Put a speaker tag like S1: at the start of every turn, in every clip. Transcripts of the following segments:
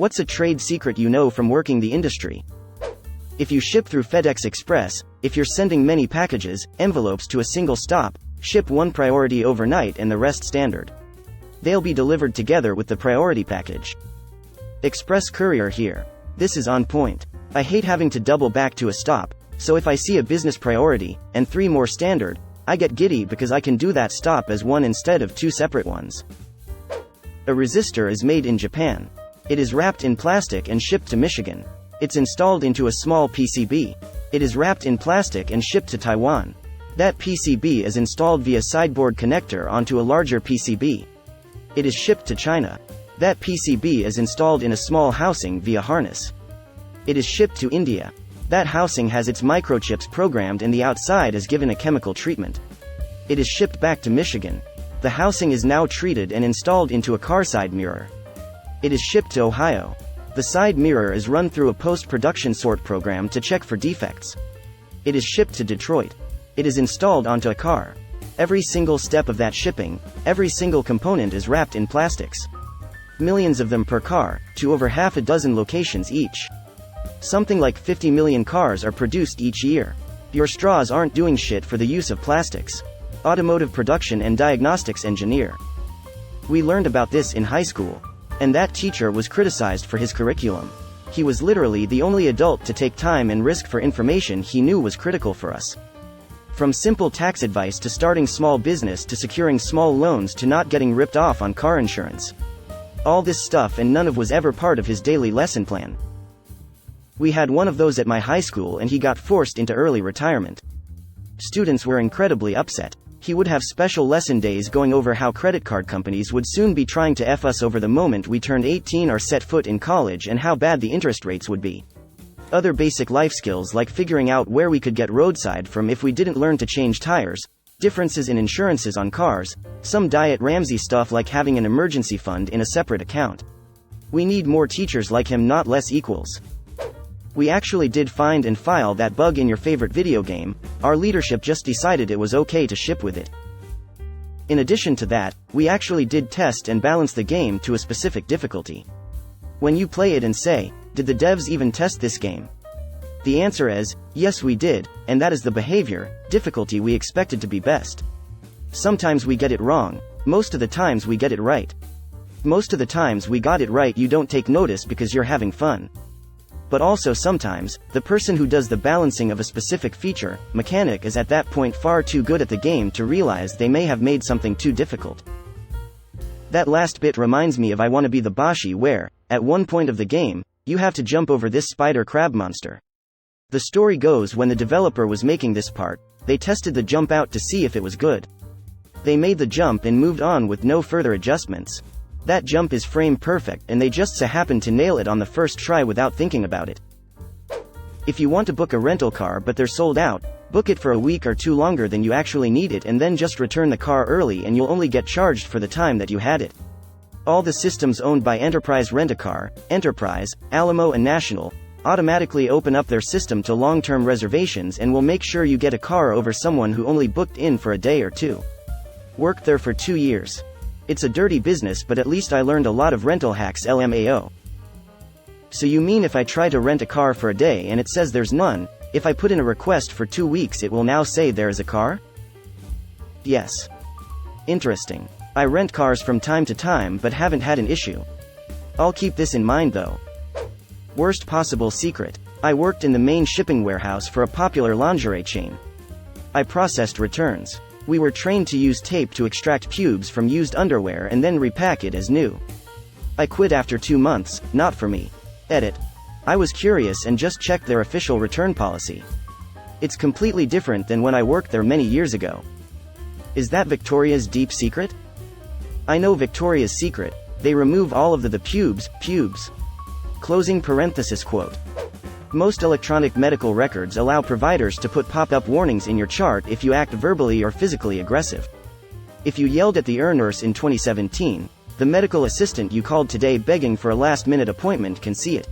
S1: What's a trade secret you know from working the industry? If you ship through FedEx Express, if you're sending many packages, envelopes to a single stop, ship one priority overnight and the rest standard. They'll be delivered together with the priority package. Express courier here. This is on point. I hate having to double back to a stop, so if I see a business priority, and 3 more standard, I get giddy because I can do that stop as one instead of 2 separate ones. A resistor is made in Japan. It is wrapped in plastic and shipped to Michigan. It's installed into a small PCB. It is wrapped in plastic and shipped to Taiwan. That PCB is installed via sideboard connector onto a larger PCB. It is shipped to China. That PCB is installed in a small housing via harness. It is shipped to India. That housing has its microchips programmed and the outside is given a chemical treatment. It is shipped back to Michigan. The housing is now treated and installed into a car side mirror. It is shipped to Ohio. The side mirror is run through a post-production sort program to check for defects. It is shipped to Detroit. It is installed onto a car. Every single step of that shipping, every single component is wrapped in plastics. Millions of them per car, to over half a dozen locations each. Something like 50 million cars are produced each year. Your straws aren't doing shit for the use of plastics. Automotive production and diagnostics engineer. We learned about this in high school. And that teacher was criticized for his curriculum. He was literally the only adult to take time and risk for information he knew was critical for us. From simple tax advice to starting small business to securing small loans to not getting ripped off on car insurance. All this stuff and none of was ever part of his daily lesson plan. We had one of those at my high school and he got forced into early retirement. Students were incredibly upset. He would have special lesson days going over how credit card companies would soon be trying to F us over the moment we turned 18 or set foot in college and how bad the interest rates would be. Other basic life skills like figuring out where we could get roadside from if we didn't learn to change tires, differences in insurances on cars, some Diet Ramsey stuff like having an emergency fund in a separate account. We need more teachers like him, not less equals. We actually did find and file that bug in your favorite video game. Our leadership just decided it was okay to ship with it. In addition to that, we actually did test and balance the game to a specific difficulty. When you play it and say, did the devs even test this game? The answer is, yes we did, and that is the behavior, difficulty we expected to be best. Sometimes we get it wrong, most of the times we get it right. Most of the times we got it right you don't take notice because you're having fun. But also sometimes, the person who does the balancing of a specific feature, mechanic is at that point far too good at the game to realize they may have made something too difficult. That last bit reminds me of I Wanna Be the Boshi where, at one point of the game, you have to jump over this spider crab monster. The story goes when the developer was making this part, they tested the jump out to see if it was good. They made the jump and moved on with no further adjustments. That jump is frame perfect and they just so happened to nail it on the first try without thinking about it. If you want to book a rental car but they're sold out, book it for a week or 2 longer than you actually need it and then just return the car early and you'll only get charged for the time that you had it. All the systems owned by Enterprise Rent-A-Car, Enterprise, Alamo and National, automatically open up their system to long-term reservations and will make sure you get a car over someone who only booked in for a day or 2. Worked there for 2 years. It's a dirty business but at least I learned a lot of rental hacks LMAO. So you mean if I try to rent a car for a day and it says there's none, if I put in a request for 2 weeks it will now say there is a car? Yes. Interesting. I rent cars from time to time but haven't had an issue. I'll keep this in mind though. Worst possible secret. I worked in the main shipping warehouse for a popular lingerie chain. I processed returns. We were trained to use tape to extract pubes from used underwear and then repack it as new. I quit after 2 months, not for me. Edit. I was curious and just checked their official return policy. It's completely different than when I worked there many years ago. Is that Victoria's deep secret? I know Victoria's Secret. They remove all of the pubes. Closing parenthesis quote. Most electronic medical records allow providers to put pop-up warnings in your chart if you act verbally or physically aggressive. If you yelled at the nurse in 2017, the medical assistant you called today begging for a last-minute appointment can see it.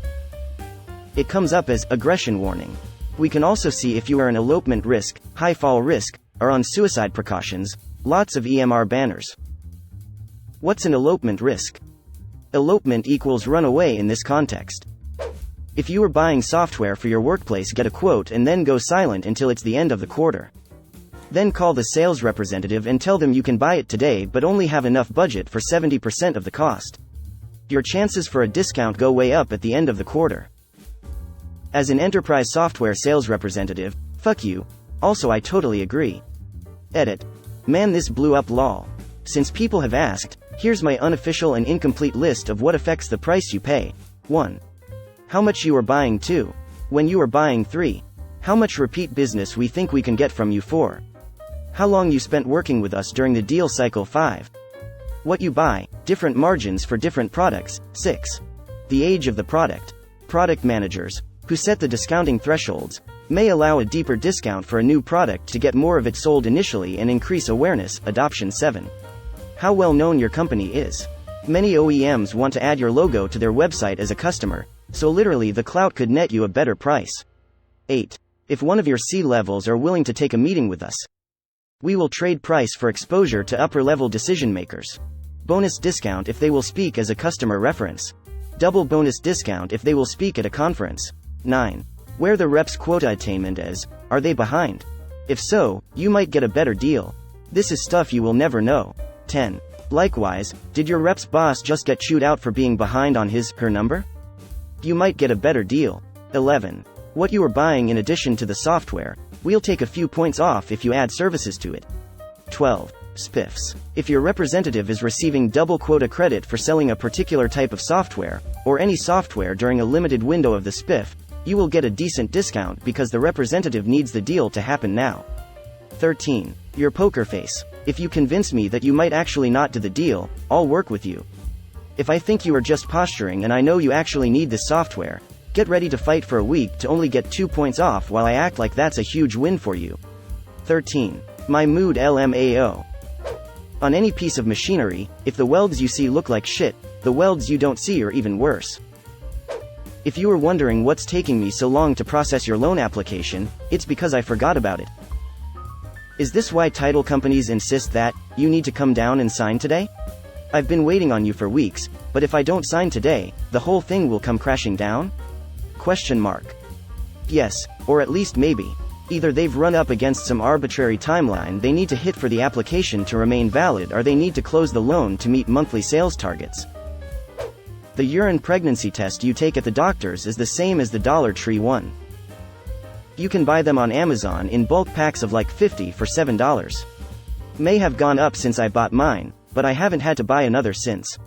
S1: It comes up as aggression warning. We can also see if you are an elopement risk, high fall risk, or on suicide precautions. Lots of EMR banners. What's an elopement risk? Elopement equals run away in this context. If you are buying software for your workplace, get a quote and then go silent until it's the end of the quarter. Then call the sales representative and tell them you can buy it today but only have enough budget for 70% of the cost. Your chances for a discount go way up at the end of the quarter. As an enterprise software sales representative, fuck you. Also, I totally agree. Edit. Man, this blew up lol. Since people have asked, here's my unofficial and incomplete list of what affects the price you pay. 1. How much you are buying. 2. When you are buying. 3. How much repeat business we think we can get from you. 4. How long you spent working with us during the deal cycle. 5. What you buy, different margins for different products. 6. The age of the product. Product managers, who set the discounting thresholds, may allow a deeper discount for a new product to get more of it sold initially and increase awareness, adoption. 7. How well known your company is. Many OEMs want to add your logo to their website as a customer, so literally the clout could net you a better price. 8. If one of your C-levels are willing to take a meeting with us, we will trade price for exposure to upper-level decision makers. Bonus discount if they will speak as a customer reference. Double bonus discount if they will speak at a conference. 9. Where the rep's quota attainment is, are they behind? If so, you might get a better deal. This is stuff you will never know. 10. Likewise, did your rep's boss just get chewed out for being behind on his/her number? You might get a better deal. 11. What you are buying in addition to the software, we'll take a few points off if you add services to it. 12. Spiffs. If your representative is receiving double quota credit for selling a particular type of software, or any software during a limited window of the spiff, you will get a decent discount because the representative needs the deal to happen now. 13. Your poker face. If you convince me that you might actually not do the deal, I'll work with you. If I think you are just posturing and I know you actually need this software, get ready to fight for a week to only get 2 points off while I act like that's a huge win for you. 13. My mood LMAO. On any piece of machinery, if the welds you see look like shit, the welds you don't see are even worse. If you are wondering what's taking me so long to process your loan application, it's because I forgot about it. Is this why title companies insist that you need to come down and sign today? I've been waiting on you for weeks, but if I don't sign today, the whole thing will come crashing down? Question mark. Yes, or at least maybe. Either they've run up against some arbitrary timeline they need to hit for the application to remain valid, or they need to close the loan to meet monthly sales targets. The urine pregnancy test you take at the doctor's is the same as the Dollar Tree one. You can buy them on Amazon in bulk packs of like 50 for $7. May have gone up since I bought mine, but I haven't had to buy another since.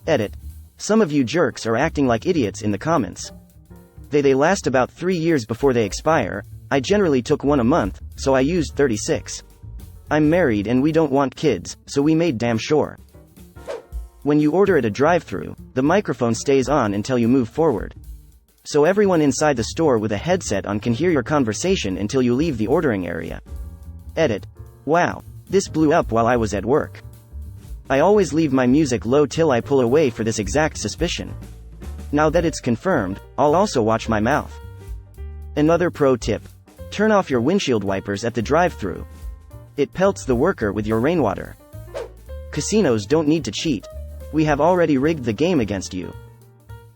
S1: Edit. Some of you jerks are acting like idiots in the comments. They last about 3 years before they expire. I generally took one a month, so I used 36. I'm married and we don't want kids, so we made damn sure. When you order at a drive-thru, the microphone stays on until you move forward. So everyone inside the store with a headset on can hear your conversation until you leave the ordering area. Edit. Wow. This blew up while I was at work. I always leave my music low till I pull away for this exact suspicion. Now that it's confirmed, I'll also watch my mouth. Another pro tip. Turn off your windshield wipers at the drive-thru. It pelts the worker with your rainwater. Casinos don't need to cheat. We have already rigged the game against you.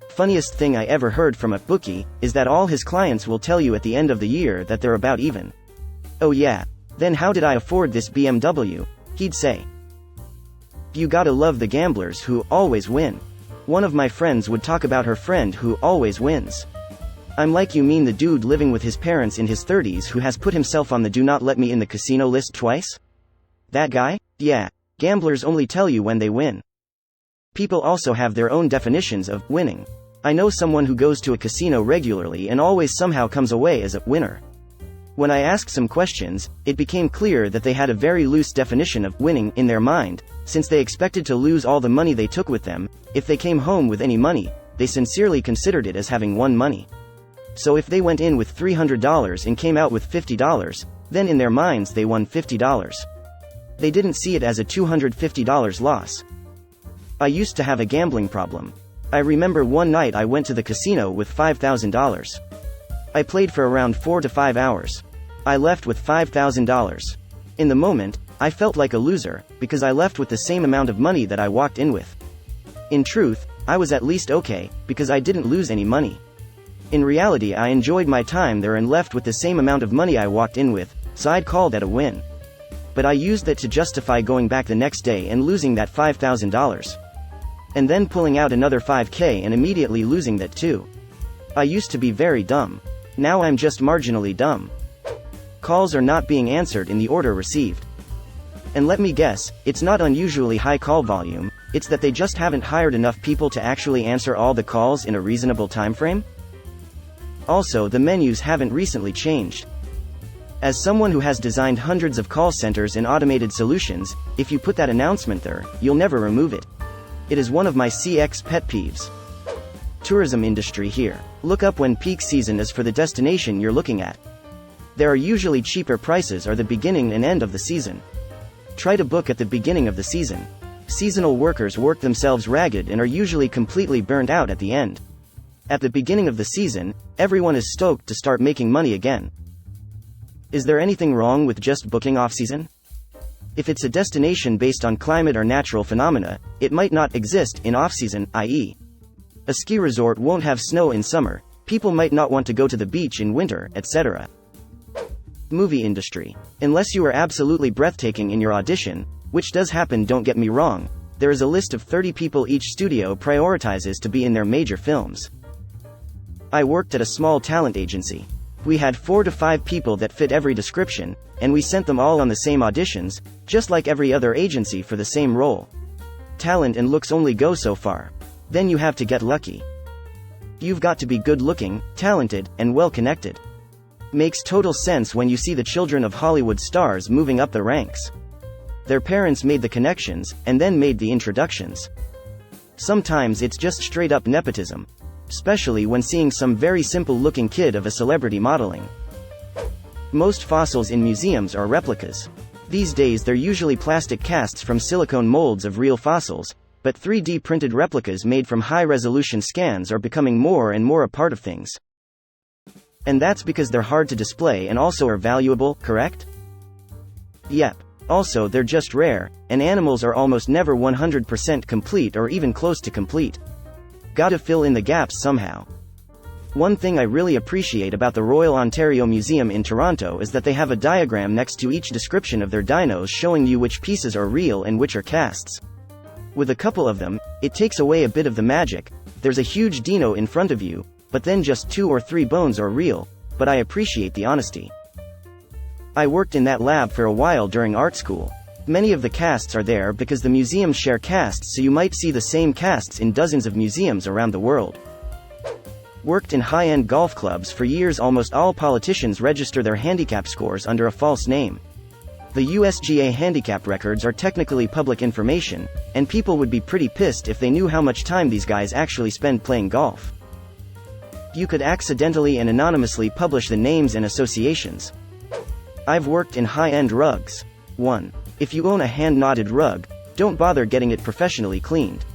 S1: Funniest thing I ever heard from a bookie is that all his clients will tell you at the end of the year that they're about even. Oh yeah, then how did I afford this BMW? He'd say. You gotta love the gamblers who always win. One of my friends would talk about her friend who always wins. I'm like, you mean the dude living with his parents in his 30s who has put himself on the do not let me in the casino list twice? That guy? Yeah. Gamblers only tell you when they win. People also have their own definitions of winning. I know someone who goes to a casino regularly and always somehow comes away as a winner. When I asked some questions, it became clear that they had a very loose definition of winning in their mind, since they expected to lose all the money they took with them. If they came home with any money, they sincerely considered it as having won money. So if they went in with $300 and came out with $50, then in their minds they won $50. They didn't see it as a $250 loss. I used to have a gambling problem. I remember one night I went to the casino with $5,000. I played for around 4 to 5 hours. I left with $5,000. In the moment, I felt like a loser, because I left with the same amount of money that I walked in with. In truth, I was at least okay, because I didn't lose any money. In reality, I enjoyed my time there and left with the same amount of money I walked in with, so I'd call that a win. But I used that to justify going back the next day and losing that $5,000. And then pulling out another $5K and immediately losing that too. I used to be very dumb. Now I'm just marginally dumb. Calls are not being answered in the order received. And let me guess, it's not unusually high call volume, it's that they just haven't hired enough people to actually answer all the calls in a reasonable time frame? Also, the menus haven't recently changed. As someone who has designed hundreds of call centers and automated solutions, if you put that announcement there, you'll never remove it. It is one of my CX pet peeves. Tourism industry here. Look up when peak season is for the destination you're looking at. There are usually cheaper prices or the beginning and end of the season. Try to book at the beginning of the season. Seasonal workers work themselves ragged and are usually completely burnt out at the end. At the beginning of the season, everyone is stoked to start making money again. Is there anything wrong with just booking off-season? If it's a destination based on climate or natural phenomena, it might not exist in off-season, i.e., a ski resort won't have snow in summer, people might not want to go to the beach in winter, etc. Movie industry. Unless you are absolutely breathtaking in your audition, which does happen, don't get me wrong, there is a list of 30 people each studio prioritizes to be in their major films. I worked at a small talent agency. We had 4 to 5 people that fit every description, and we sent them all on the same auditions, just like every other agency for the same role. Talent and looks only go so far. Then you have to get lucky. You've got to be good-looking, talented, and well-connected. Makes total sense when you see the children of Hollywood stars moving up the ranks. Their parents made the connections, and then made the introductions. Sometimes it's just straight-up nepotism. Especially when seeing some very simple-looking kid of a celebrity modeling. Most fossils in museums are replicas. These days they're usually plastic casts from silicone molds of real fossils, but 3D printed replicas made from high-resolution scans are becoming more and more a part of things. And that's because they're hard to display and also are valuable, correct? Yep. Also, they're just rare, and animals are almost never 100% complete or even close to complete. Gotta fill in the gaps somehow. One thing I really appreciate about the Royal Ontario Museum in Toronto is that they have a diagram next to each description of their dinos showing you which pieces are real and which are casts. With a couple of them, it takes away a bit of the magic. There's a huge dino in front of you, but then just 2 or 3 bones are real, but I appreciate the honesty. I worked in that lab for a while during art school. Many of the casts are there because the museums share casts, so you might see the same casts in dozens of museums around the world. Worked in high-end golf clubs for years. Almost all politicians register their handicap scores under a false name. The USGA handicap records are technically public information, and people would be pretty pissed if they knew how much time these guys actually spend playing golf. You could accidentally and anonymously publish the names and associations. I've worked in high-end rugs. 1. If you own a hand-knotted rug, don't bother getting it professionally cleaned.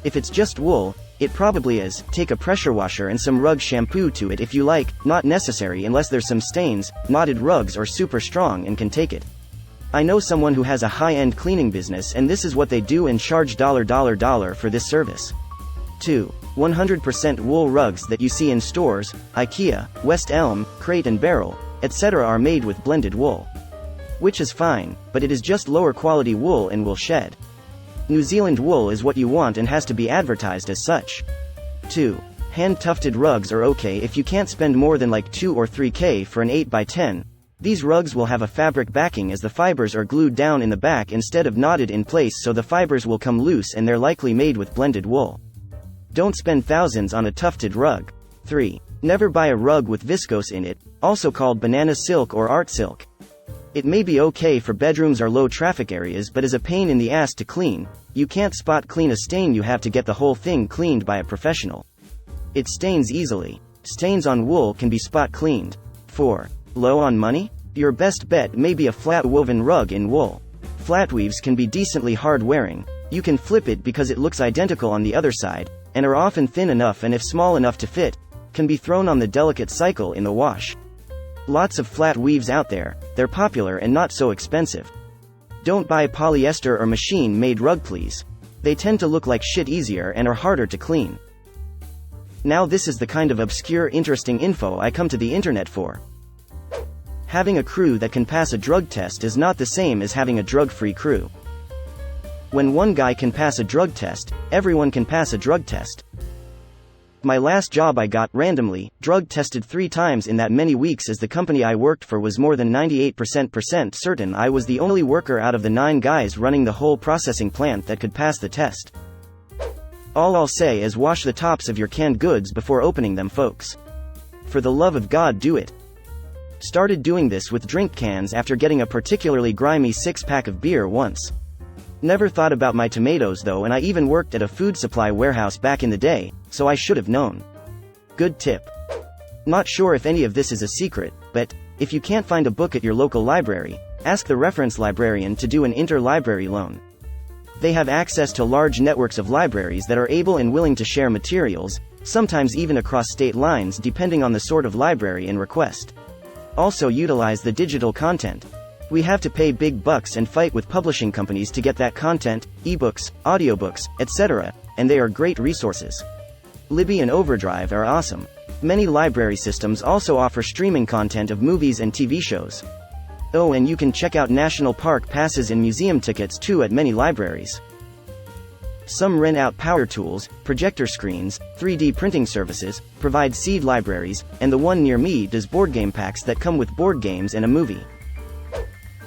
S1: If it's just wool, it probably is. Take a pressure washer and some rug shampoo to it if you like, not necessary unless there's some stains. Knotted rugs are super strong and can take it. I know someone who has a high-end cleaning business and this is what they do and charge $$ for this service. 2. 100% wool rugs that you see in stores, IKEA, West Elm, Crate and Barrel, etc. are made with blended wool. Which is fine, but it is just lower quality wool and will shed. New Zealand wool is what you want and has to be advertised as such. 2. Hand-tufted rugs are okay if you can't spend more than like 2 or 3K for an 8x10. These rugs will have a fabric backing as the fibers are glued down in the back instead of knotted in place, so the fibers will come loose and they're likely made with blended wool. Don't spend thousands on a tufted rug. 3. Never buy a rug with viscose in it, also called banana silk or art silk. It may be okay for bedrooms or low traffic areas but is a pain in the ass to clean. You can't spot clean a stain, you have to get the whole thing cleaned by a professional. It stains easily. Stains on wool can be spot cleaned. 4. Low on money? Your best bet may be a flat woven rug in wool. Flat weaves can be decently hard wearing. You can flip it because it looks identical on the other side, and are often thin enough and if small enough to fit, can be thrown on the delicate cycle in the wash. Lots of flat weaves out there, they're popular and not so expensive. Don't buy polyester or machine-made rug, please. They tend to look like shit easier and are harder to clean. Now this is the kind of obscure interesting info I come to the internet for. Having a crew that can pass a drug test is not the same as having a drug-free crew. When one guy can pass a drug test, everyone can pass a drug test. My last job I got randomly drug tested 3 times in that many weeks, as the company I worked for was more than 98% certain I was the only worker out of the 9 guys running the whole processing plant that could pass the test. All I'll say is wash the tops of your canned goods before opening them, folks. For the love of God, do it. Started doing this with drink cans after getting a particularly grimy 6-pack of beer once. Never thought about my tomatoes though, and I even worked at a food supply warehouse back in the day, so I should have known. Good tip. Not sure if any of this is a secret, but if you can't find a book at your local library, ask the reference librarian to do an interlibrary loan. They have access to large networks of libraries that are able and willing to share materials, sometimes even across state lines depending on the sort of library in request. Also utilize the digital content. We have to pay big bucks and fight with publishing companies to get that content, ebooks, audiobooks, etc., and they are great resources. Libby and Overdrive are awesome. Many library systems also offer streaming content of movies and TV shows. Oh, and you can check out national park passes and museum tickets too at many libraries. Some rent out power tools, projector screens, 3D printing services, provide seed libraries, and the one near me does board game packs that come with board games and a movie.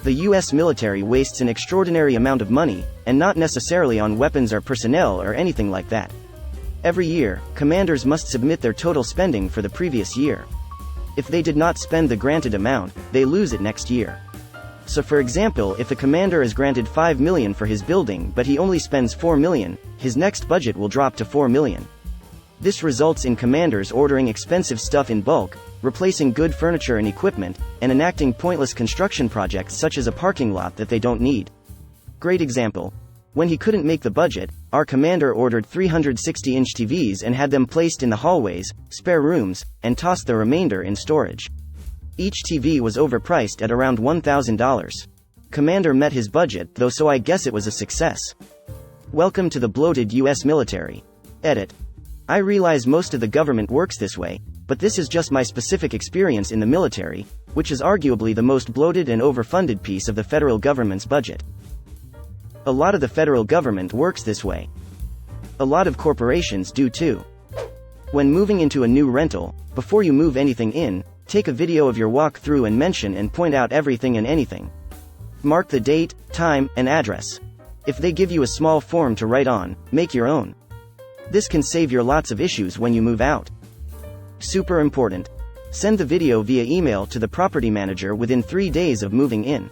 S1: The US military wastes an extraordinary amount of money, and not necessarily on weapons or personnel or anything like that. Every year, commanders must submit their total spending for the previous year. If they did not spend the granted amount, they lose it next year. So for example, if a commander is granted $5 million for his building but he only spends $4 million, his next budget will drop to $4 million. This results in commanders ordering expensive stuff in bulk, replacing good furniture and equipment, and enacting pointless construction projects such as a parking lot that they don't need. Great example. When he couldn't make the budget, our commander ordered 360-inch TVs and had them placed in the hallways, spare rooms, and tossed the remainder in storage. Each TV was overpriced at around $1,000. Commander met his budget though, so I guess it was a success. Welcome to the bloated US military. Edit. I realize most of the government works this way, but this is just my specific experience in the military, which is arguably the most bloated and overfunded piece of the federal government's budget. A lot of the federal government works this way. A lot of corporations do too. When moving into a new rental, before you move anything in, take a video of your walk-through and mention and point out everything and anything. Mark the date, time, and address. If they give you a small form to write on, make your own. This can save you lots of issues when you move out. Super important. Send the video via email to the property manager within 3 days of moving in.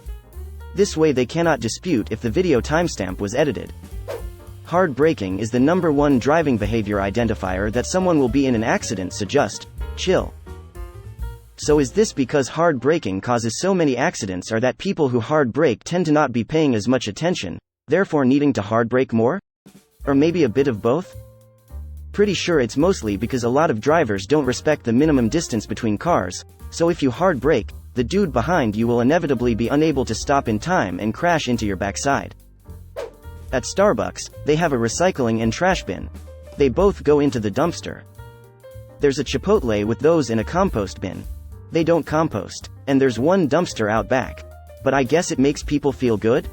S1: This way they cannot dispute if the video timestamp was edited. Hard braking is the #1 driving behavior identifier that someone will be in an accident, so just chill. So is this because hard braking causes so many accidents, or that people who hard brake tend to not be paying as much attention, therefore needing to hard brake more? Or maybe a bit of both? Pretty sure it's mostly because a lot of drivers don't respect the minimum distance between cars, so if you hard brake, the dude behind you will inevitably be unable to stop in time and crash into your backside. At Starbucks, they have a recycling and trash bin. They both go into the dumpster. There's a Chipotle with those in a compost bin. They don't compost. And there's one dumpster out back. But I guess it makes people feel good?